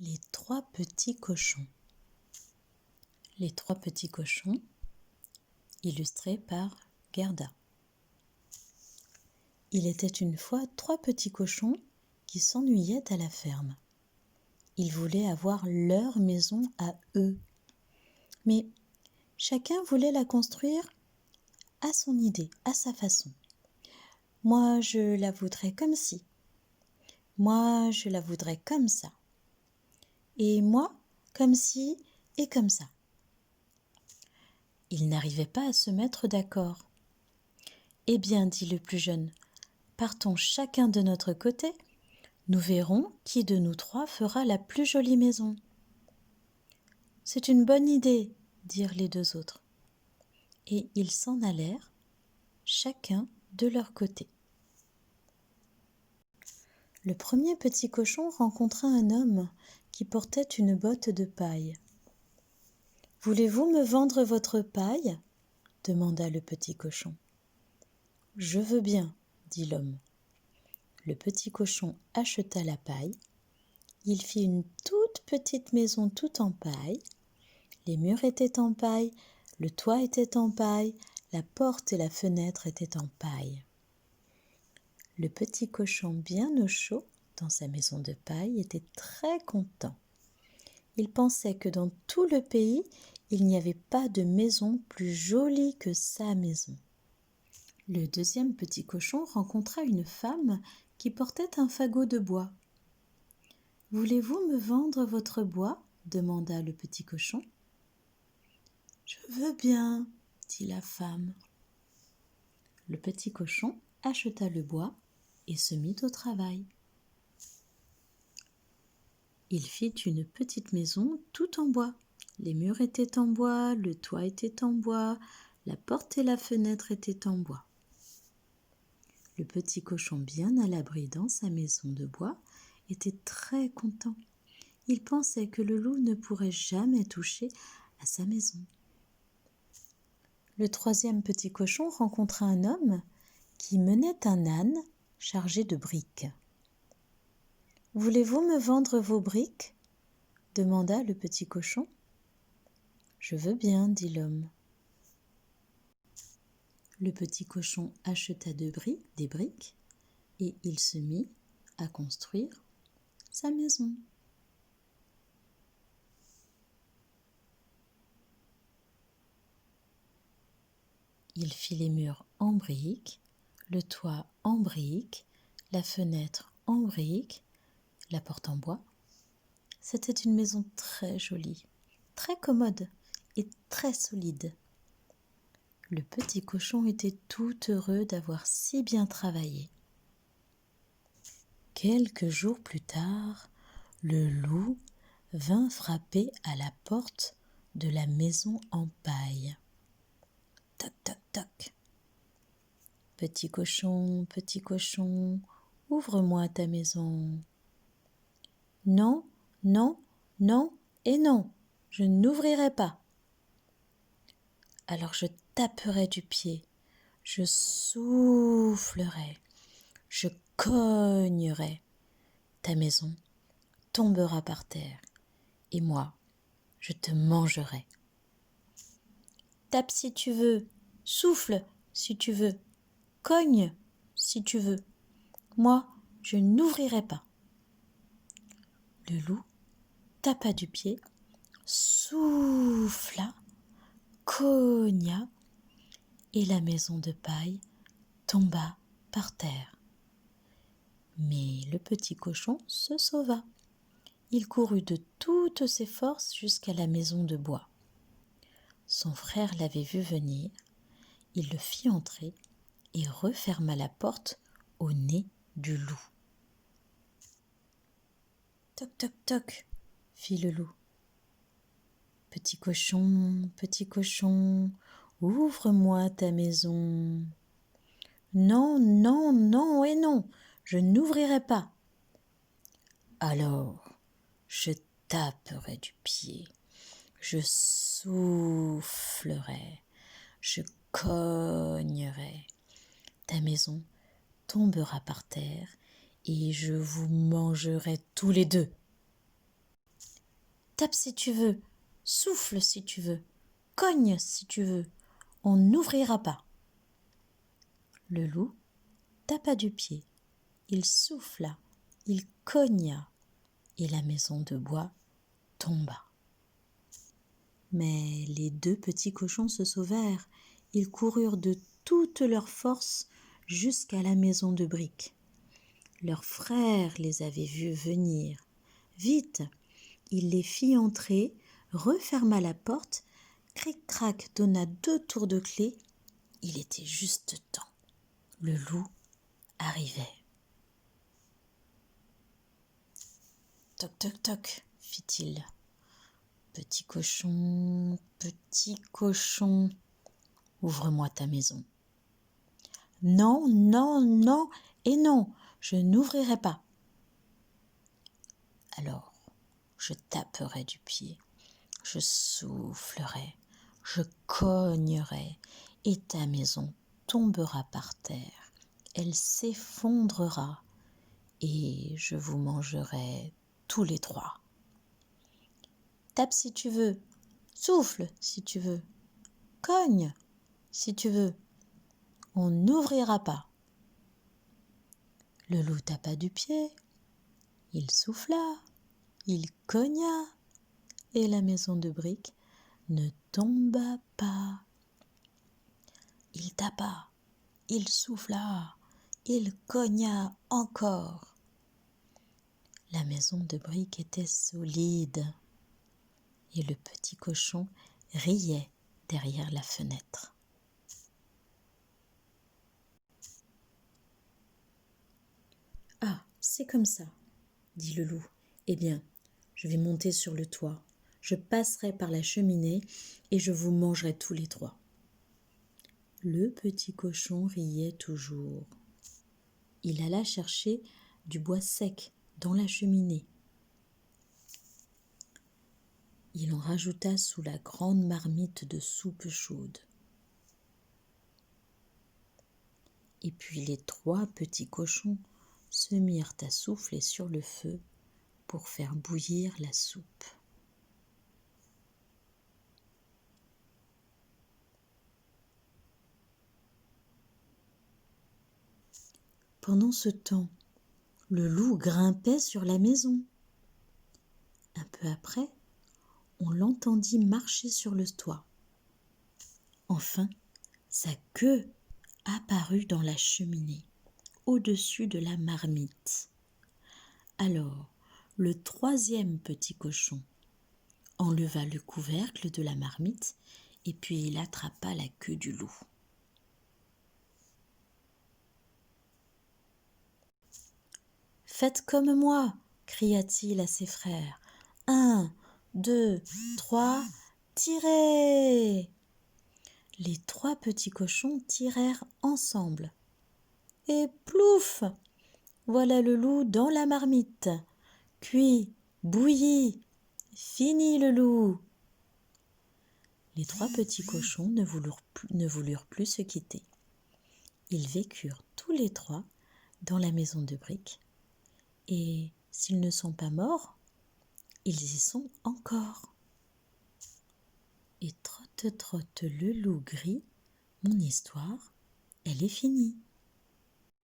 Les trois petits cochons. Les trois petits cochons, illustrés par Gerda. Il était une fois trois petits cochons qui s'ennuyaient à la ferme. Ils voulaient avoir leur maison à eux. Mais chacun voulait la construire à son idée, à sa façon. Moi, je la voudrais comme ci. Moi, je la voudrais comme ça. Et moi, comme ci et comme ça. Ils n'arrivaient pas à se mettre d'accord. « Eh bien, dit le plus jeune, partons chacun de notre côté. Nous verrons qui de nous trois fera la plus jolie maison. » « C'est une bonne idée, dirent les deux autres. Et ils s'en allèrent, chacun de leur côté. Le premier petit cochon rencontra un homme qui portait une botte de paille. « Voulez-vous me vendre votre paille ?» demanda le petit cochon. « Je veux bien, dit l'homme. » Le petit cochon acheta la paille. Il fit une toute petite maison toute en paille. Les murs étaient en paille, le toit était en paille, la porte et la fenêtre étaient en paille. Le petit cochon bien au chaud dans sa maison de paille était très content. Il pensait que dans tout le pays, il n'y avait pas de maison plus jolie que sa maison. Le deuxième petit cochon rencontra une femme qui portait un fagot de bois. « Voulez-vous me vendre votre bois ?» demanda le petit cochon. « Je veux bien, » dit la femme. Le petit cochon acheta le bois et se mit au travail. Il fit une petite maison tout en bois. Les murs étaient en bois, le toit était en bois, la porte et la fenêtre étaient en bois. Le petit cochon, bien à l'abri dans sa maison de bois, était très content. Il pensait que le loup ne pourrait jamais toucher à sa maison. Le troisième petit cochon rencontra un homme qui menait un âne chargé de briques. « Voulez-vous me vendre vos briques ?» demanda le petit cochon. « Je veux bien, dit l'homme. » Le petit cochon acheta des briques, et il se mit à construire sa maison. Il fit les murs en briques, le toit en briques, la fenêtre en briques, la porte en bois. C'était une maison très jolie, très commode et très solide. Le petit cochon était tout heureux d'avoir si bien travaillé. Quelques jours plus tard, le loup vint frapper à la porte de la maison en paille. Toc, toc, toc. « Petit cochon, ouvre-moi ta maison. »« Non, non, non et non, je n'ouvrirai pas. » « Alors je taperai du pied, je soufflerai, je cognerai. Ta maison tombera par terre et moi, je te mangerai. Tape si tu veux, souffle si tu veux, cogne si tu veux. Moi, je n'ouvrirai pas. » Le loup tapa du pied, souffla, cogna, et la maison de paille tomba par terre. Mais le petit cochon se sauva. Il courut de toutes ses forces jusqu'à la maison de bois. Son frère l'avait vu venir, il le fit entrer et referma la porte au nez du loup. Toc, toc, toc, fit le loup. Petit cochon, ouvre-moi ta maison. Non, non, non et non, je n'ouvrirai pas. Alors, je taperai du pied, je soufflerai, je cognerai. Ta maison tombera par terre et je vous mangerai tous les deux. tape si tu veux, souffle si tu veux, cogne si tu veux, on n'ouvrira pas. Le loup tapa du pied, il souffla, il cogna, et la maison de bois tomba. Mais les deux petits cochons se sauvèrent, ils coururent de toute leur force jusqu'à la maison de briques. Leur frère les avait vus venir. Vite, il les fit entrer, referma la porte, cric-crac donna 2 tours de clé. Il était juste temps. Le loup arrivait. Toc, toc, toc, fit-il. Petit cochon, ouvre-moi ta maison. Non, non, non et non, je n'ouvrirai pas. Alors, je taperai du pied, je soufflerai, je cognerai, et ta maison tombera par terre, elle s'effondrera, et je vous mangerai tous les 3. Tape si tu veux, souffle si tu veux, cogne si tu veux, on n'ouvrira pas. Le loup tapa du pied, il souffla, il cogna, et la maison de briques ne tomba pas. Il tapa, il souffla, il cogna encore. La maison de briques était solide, et le petit cochon riait derrière la fenêtre. Ah, c'est comme ça, dit le loup. Eh bien, je vais monter sur le toit, je passerai par la cheminée et je vous mangerai tous les 3. Le petit cochon riait toujours. Il alla chercher du bois sec dans la cheminée. Il en rajouta sous la grande marmite de soupe chaude. Et puis les 3 petits cochons se mirent à souffler sur le feu pour faire bouillir la soupe. Pendant ce temps, le loup grimpait sur la maison. Un peu après, on l'entendit marcher sur le toit. Enfin, sa queue apparut dans la cheminée, au-dessus de la marmite. Alors, le 3e petit cochon enleva le couvercle de la marmite et puis il attrapa la queue du loup. « Faites comme moi !» cria-t-il à ses frères. « 1, 2, 3, tirez !» Les 3 petits cochons tirèrent ensemble. Et plouf ! Voilà le loup dans la marmite. Cuit, bouilli, fini le loup. Les 3 petits cochons ne voulurent plus se quitter. Ils vécurent tous les 3 dans la maison de briques. Et s'ils ne sont pas morts, ils y sont encore. Et trotte, trotte le loup gris, mon histoire, elle est finie.